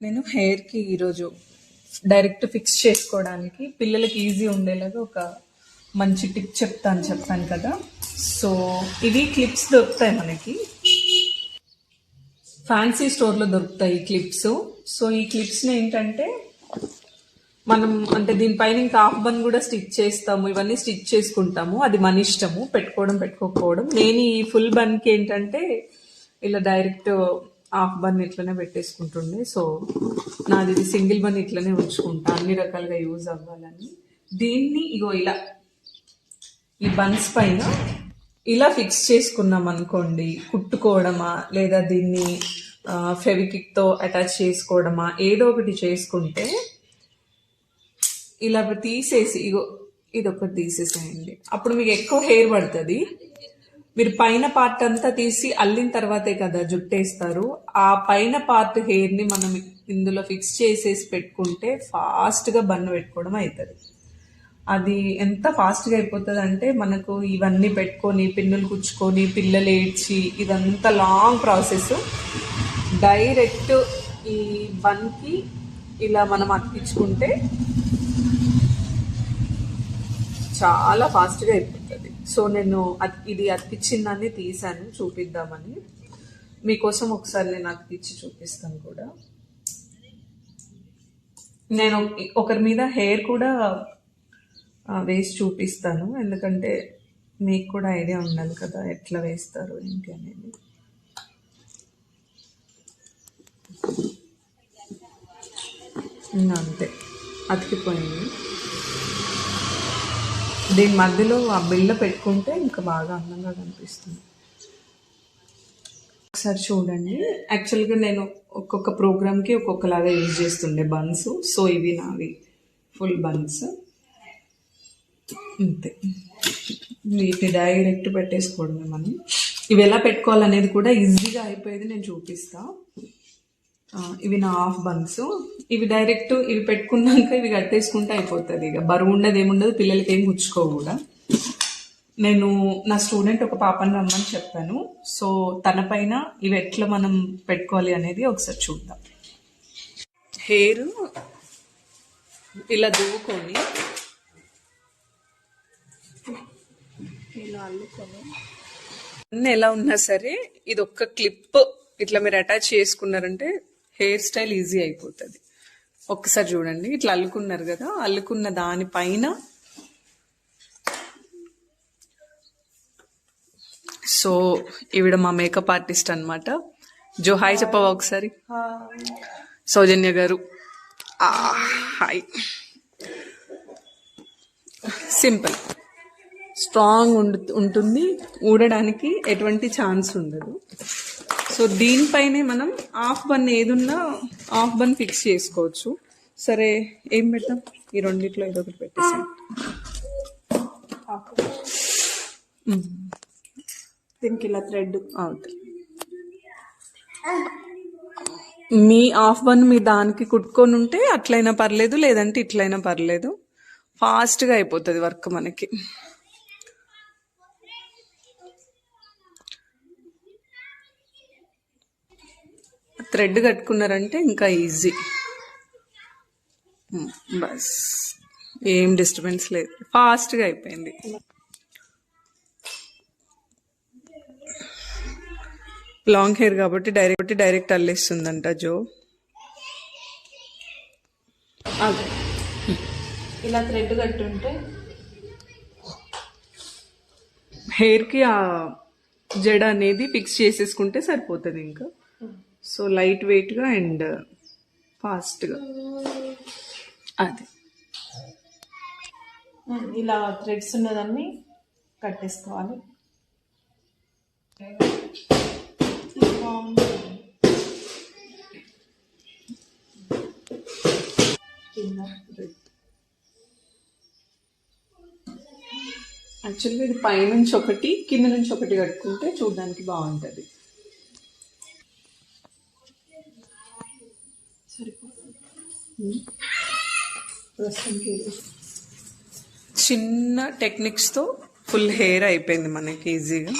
నేను హెయిర్కి ఈరోజు డైరెక్ట్ ఫిక్స్ చేసుకోవడానికి పిల్లలకి ఈజీ ఉండేలాగా ఒక మంచి టిప్ చెప్పాను కదా. సో ఇవి క్లిప్స్ దొరుకుతాయి మనకి, ఫ్యాన్సీ స్టోర్లో దొరుకుతాయి ఈ క్లిప్స్. సో ఈ క్లిప్స్ని ఏంటంటే మనం అంటే దీనిపైన ఇంకా హాఫ్ బన్ కూడా స్టిచ్ చేస్తాము, ఇవన్నీ స్టిచ్ చేసుకుంటాము, అది మన ఇష్టము పెట్టుకోవడం పెట్టుకోకపోవడం. నేను ఈ ఫుల్ బన్కి ఏంటంటే ఇలా డైరెక్ట్ హాఫ్ బన్ ఇట్లనే పెట్టేసుకుంటుండే. సో నాది ఇది సింగిల్ బన్ ఇట్లనే ఉంచుకుంటా, అన్ని రకాలుగా యూజ్ అవ్వాలని. దీన్ని ఇగో ఇలా ఈ బన్స్ పైన ఇలా ఫిక్స్ చేసుకున్నాం అనుకోండి, కుట్టుకోవడమా లేదా దీన్ని ఫెవికిక్తో అటాచ్ చేసుకోవడమా ఏదో ఒకటి చేసుకుంటే, ఇలా తీసేసి ఇగో ఇదొకటి తీసేసేయండి, అప్పుడు మీకు ఎక్కువ హెయిర్ పడుతుంది. మీరు పైన పార్ట్ అంతా తీసి అల్లిన తర్వాతే కదా జుట్టేస్తారు, ఆ పైన పార్ట్ హెయిర్ని మనం ఇందులో ఫిక్స్ చేసేసి పెట్టుకుంటే ఫాస్ట్గా బన్ను పెట్టుకోవడం అవుతుంది. అది ఎంత ఫాస్ట్గా అయిపోతుంది అంటే మనకు ఇవన్నీ పెట్టుకొని పిన్నులు కుచ్చుకొని పిల్లలు ఏడ్చి ఇదంతా లాంగ్ ప్రాసెస్. డైరెక్ట్ ఈ బన్కి ఇలా మనం అతికించుకుంటే చాలా ఫాస్ట్గా అయిపోతుంది. సో నేను ఇది అతికిచ్చిన దాన్ని తీసాను చూపిద్దామని మీకోసం. ఒకసారి నేను అతికిచ్చి చూపిస్తాను కూడా. నేను ఒకరి మీద హెయిర్ కూడా వేసి చూపిస్తాను, ఎందుకంటే మీకు కూడా ఐడియా ఉండాలి కదా ఎట్లా వేస్తారు ఏంటి అనేది. అంతే, అతికిపోయింది. దీని మధ్యలో ఆ బిళ్ళ పెట్టుకుంటే ఇంకా బాగా అందంగా కనిపిస్తుంది. ఒకసారి చూడండి. యాక్చువల్గా నేను ఒక్కొక్క ప్రోగ్రామ్కి ఒక్కొక్కలాగా యూజ్ చేస్తుండే బన్స్. సో ఇవి నావి ఫుల్ బన్స్. అంతే, వీటిని డైరెక్ట్ పెట్టేసుకోవడమే మనం. ఇవి ఎలా పెట్టుకోవాలనేది కూడా ఈజీగా అయిపోయేది నేను చూపిస్తా. ఇవి నా హాఫ్ బన్స్. ఇవి డైరెక్ట్ ఇవి పెట్టుకున్నాక ఇవి కట్టేసుకుంటే అయిపోతుంది. ఇక బరువు ఉండదు ఏముండదు, పిల్లలకి ఏం గుచ్చుకోవు కూడా. నేను నా స్టూడెంట్ ఒక పాపని రమ్మని చెప్పాను. సో తన పైన ఇవి ఎట్లా మనం పెట్టుకోవాలి అనేది ఒకసారి చూద్దాం. హెయిర్ ఇలా దువ్వుకొని ఇలా అల్లుకొని ఎలా ఉన్నా సరే ఇది ఒక్క క్లిప్ ఇట్లా మీరు అటాచ్ చేసుకున్నారంటే హెయిర్ స్టైల్ ఈజీ అయిపోతుంది. ఒక్కసారి చూడండి, ఇట్లా అల్లుకున్నారు కదా, అల్లుకున్న దానిపైన సో ఈవిడ మా మేకప్ ఆర్టిస్ట్ అనమాట. జో హాయ్ చెప్పవా ఒకసారి. సౌజన్య గారు హాయ్. సింపుల్, స్ట్రాంగ్ ఉంటుంది, ఊడడానికి ఎటువంటి ఛాన్స్ ఉండదు. సో దీనిపైనే మనం హాఫ్ బన్ ఏదున్నా హాఫ్ బన్ ఫిక్స్ చేసుకోవచ్చు. సరే ఏం పెడతాం, ఈ రెండిట్లో ఏదో ఒకటి పెట్టేసాం. దీనికి ఇలా థ్రెడ్ అవుతుంది. మీ హాఫ్ బన్ మీ దానికి కుట్టుకొని ఉంటే అట్లయినా పర్లేదు, లేదంటే ఇట్లయినా పర్లేదు. ఫాస్ట్గా అయిపోతుంది వర్క్ మనకి. థ్రెడ్ కట్టుకున్నారంటే ఇంకా ఈజీ. బస్ ఏం డిస్టర్బెన్స్ లేదు, ఫాస్ట్గా అయిపోయింది. లాంగ్ హెయిర్ కాబట్టి డైరెక్ట్ అల్లేస్తుందంట జో. అదే ఇలా థ్రెడ్ కట్టుంటే హెయిర్కి ఆ జడ అనేది ఫిక్స్ చేసేసుకుంటే సరిపోతుంది ఇంకా. సో లైట్ వెయిట్గా అండ్ ఫాస్ట్గా. అదే ఇలా థ్రెడ్స్ ఉన్నదాన్ని కట్టేసుకోవాలి. యాక్చువల్గా ఇది పైనుంచి ఒకటి కింద నుంచి ఒకటి కట్టుకుంటే చూడడానికి బాగుంటుంది. చిన్న టెక్నిక్స్తో ఫుల్ హెయిర్ అయిపోయింది మనకి ఈజీగా.